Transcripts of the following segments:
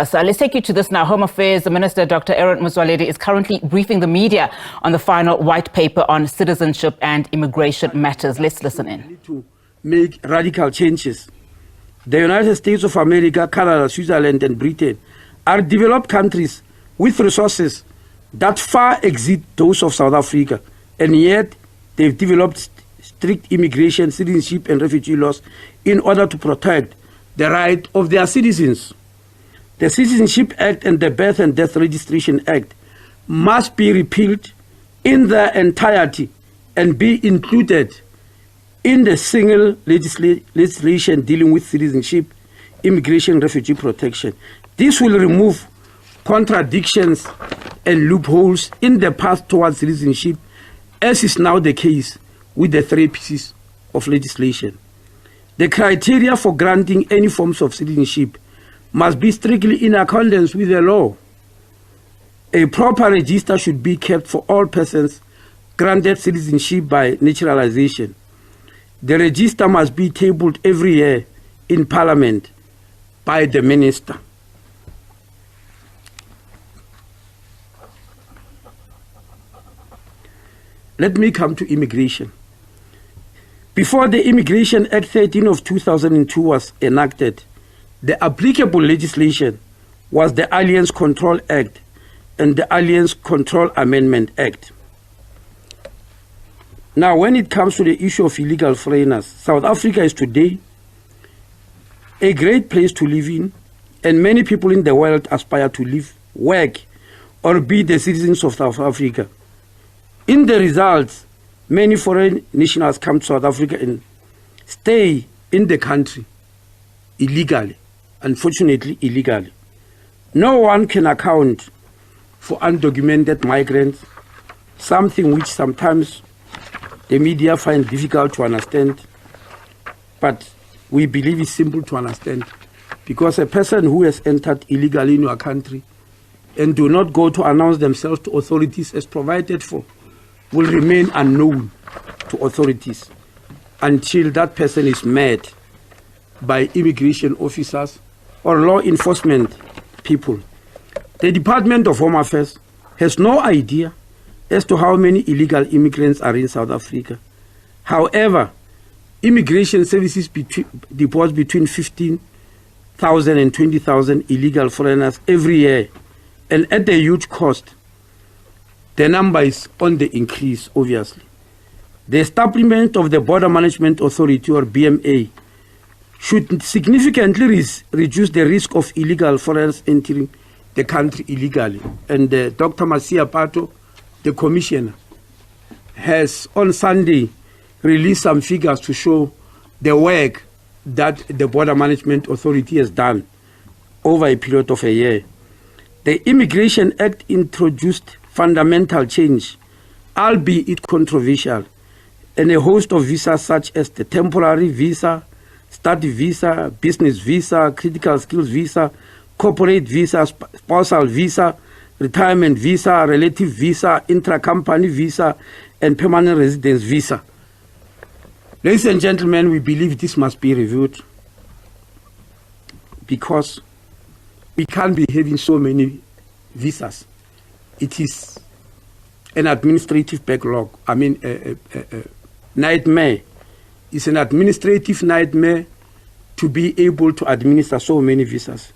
So let's take you to this now. Home Affairs Minister Dr Aaron Motsoaledi is currently briefing the media on the final white paper on citizenship and immigration matters. Let's listen in. We need to make radical changes. The United States of America, Canada, Switzerland and Britain are developed countries with resources that far exceed those of South Africa, and yet they've developed strict immigration, citizenship and refugee laws in order to protect the right of their citizens. The Citizenship Act and the Birth and Death Registration Act must be repealed in their entirety and be included in the single legislation dealing with citizenship, immigration, refugee protection. This will remove contradictions and loopholes in the path towards citizenship, as is now the case with the three pieces of legislation. The criteria for granting any forms of citizenship must be strictly in accordance with the law. A proper register should be kept for all persons granted citizenship by naturalization. The register must be tabled every year in Parliament by the Minister. Let me come to immigration. Before the Immigration Act 13 of 2002 was enacted, the applicable legislation was the Aliens Control Act and the Aliens Control Amendment Act. Now, when it comes to the issue of illegal foreigners, South Africa is today a great place to live in, and many people in the world aspire to live, work, or be the citizens of South Africa. In the results, many foreign nationals come to South Africa and stay in the country illegally. Unfortunately, illegally. No one can account for undocumented migrants, something which sometimes the media find difficult to understand, but we believe it's simple to understand, because a person who has entered illegally in your country and do not go to announce themselves to authorities as provided for will remain unknown to authorities until that person is met by immigration officers or law enforcement people. The Department of Home Affairs has no idea as to how many illegal immigrants are in South Africa. However, immigration services deport between 15,000 and 20,000 illegal foreigners every year, and at a huge cost. The number is on the increase, obviously. The establishment of the Border Management Authority, or BMA, should significantly reduce the risk of illegal foreigners entering the country illegally. And Dr. Masia Pato, the commissioner, has on Sunday released some figures to show the work that the Border Management Authority has done over a period of a year. The Immigration Act introduced fundamental change, albeit controversial, and a host of visas such as the temporary visa, study visa, business visa, critical skills visa, corporate visa, spousal visa, retirement visa, relative visa, intra-company visa, and permanent residence visa. Ladies and gentlemen, we believe this must be reviewed, because we can't be having so many visas. It is an administrative backlog. I mean, a nightmare. It's an administrative nightmare to be able to administer so many visas.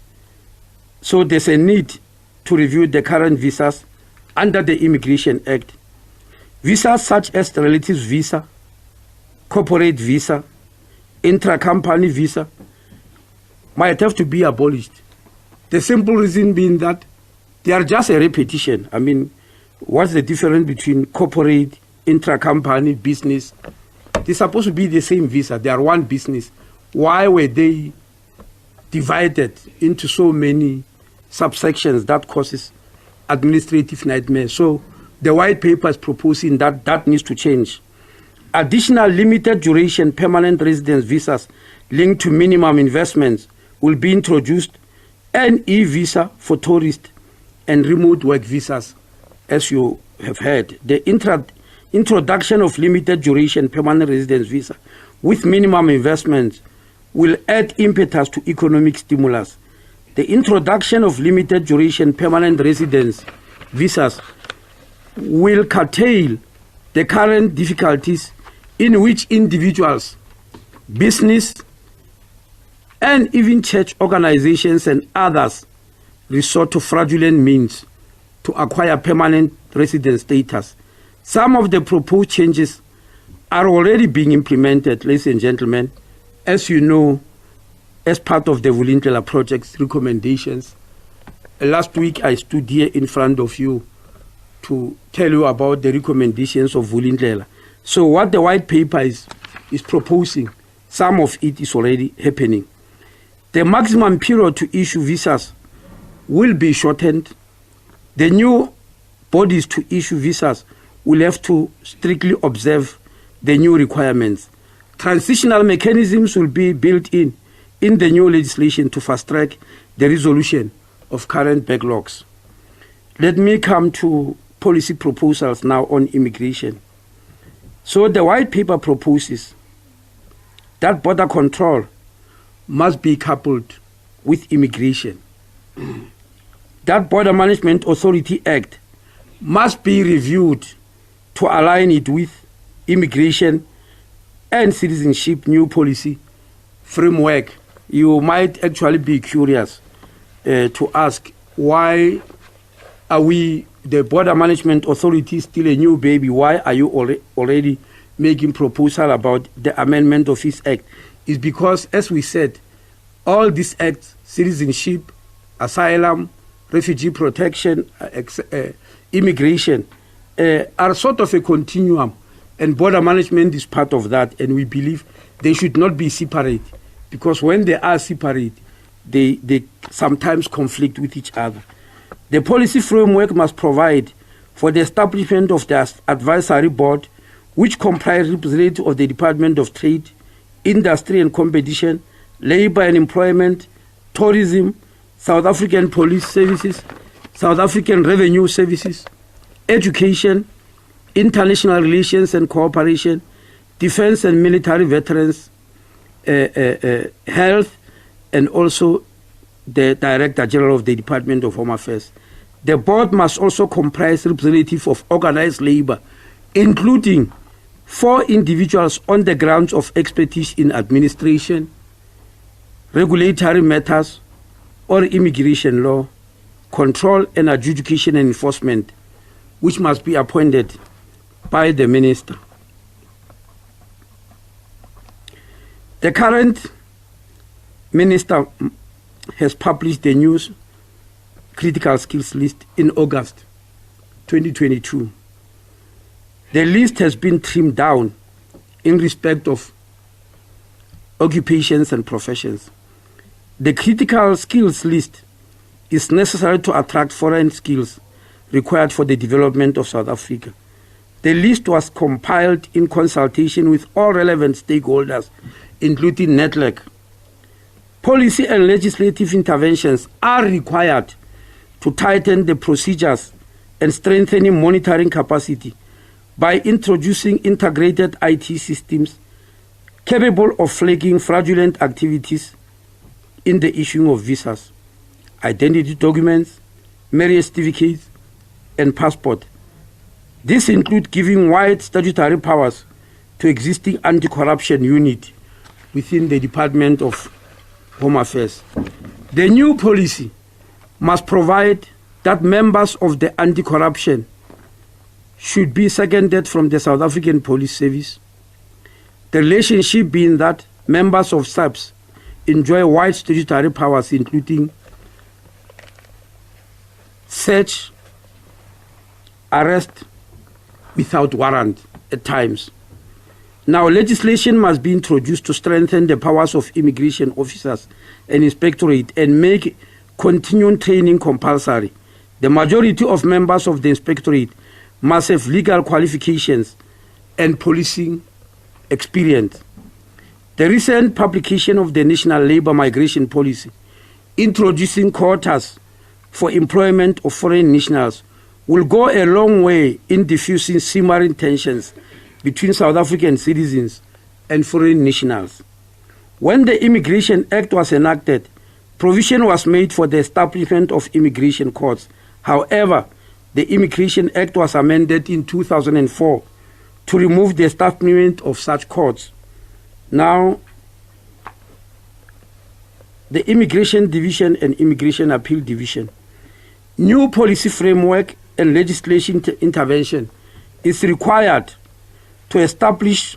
So there's a need to review the current visas under the Immigration Act. Visas such as the relatives visa, corporate visa, intra-company visa might have to be abolished. The simple reason being that they are just a repetition. I mean, what's the difference between corporate, intra-company, business? They're supposed to be the same visa. They are one business. Why were they divided into so many subsections? That causes administrative nightmare. So the white paper is proposing that needs to change. Additional limited duration permanent residence visas linked to minimum investments will be introduced, and e-visa for tourists and remote work visas, as you have heard. The introduction of limited duration permanent residence visa with minimum investments will add impetus to economic stimulus. the introduction of limited duration permanent residence visas will curtail the current difficulties in which individuals, business, and even church organizations and others resort to fraudulent means to acquire permanent residence status. Some of the proposed changes are already being implemented, ladies and gentlemen, as you know, as part of the Vulindlela Project's recommendations. Last week, I stood here in front of you to tell you about the recommendations of Vulindlela. So what the white paper is proposing, some of it is already happening. The maximum period to issue visas will be shortened. The new bodies to issue visas will have to strictly observe the new requirements. Transitional mechanisms will be built in the new legislation to fast-track the resolution of current backlogs. Let me come to policy proposals now on immigration. So the white paper proposes that border control must be coupled with immigration. That Border Management Authority Act must be reviewed to align it with immigration and citizenship new policy framework. You might actually be curious to ask, why are we, the Border Management Authority, still a new baby? Why are you already making proposal about the amendment of this act? Is because, as we said, all these acts, citizenship, asylum, refugee protection, immigration, are sort of a continuum, and border management is part of that, and we believe they should not be separate, because when they are separate, they sometimes conflict with each other. The policy framework must provide for the establishment of the advisory board, which comprises representatives of the Department of Trade, Industry and Competition, Labour and Employment, Tourism, South African Police Services, South African Revenue Services, Education, International Relations and Cooperation, Defence and Military Veterans, Health, and also the Director General of the Department of Home Affairs. The board must also comprise representatives of organized labour, including 4 individuals on the grounds of expertise in administration, regulatory matters, or immigration law, control and adjudication and enforcement, which must be appointed by the minister. The current minister has published the new critical skills list in August 2022. The list has been trimmed down in respect of occupations and professions. The critical skills list is necessary to attract foreign skills required for the development of South Africa. The list was compiled in consultation with all relevant stakeholders, including NETLEC. Policy and legislative interventions are required to tighten the procedures and strengthening monitoring capacity by introducing integrated IT systems capable of flagging fraudulent activities in the issuing of visas, identity documents, marriage certificates, and passport. This includes giving wide statutory powers to existing anti-corruption unit within the Department of Home Affairs. The new policy must provide that members of the anti-corruption should be seconded from the South African Police Service. The relationship being that members of SABC enjoy wide statutory powers, including search, arrest without warrant at times. Now, legislation must be introduced to strengthen the powers of immigration officers and inspectorate and make continuing training compulsory. The majority of members of the inspectorate must have legal qualifications and policing experience. The recent publication of the National Labour Migration Policy, introducing quotas for employment of foreign nationals, will go a long way in diffusing simmering tensions between South African citizens and foreign nationals. When the Immigration Act was enacted, Provision was made for the establishment of immigration courts. However, the Immigration Act was amended in 2004 to remove the establishment of such courts. Now, the Immigration Division and Immigration Appeal Division. New policy framework and legislation intervention is required to establish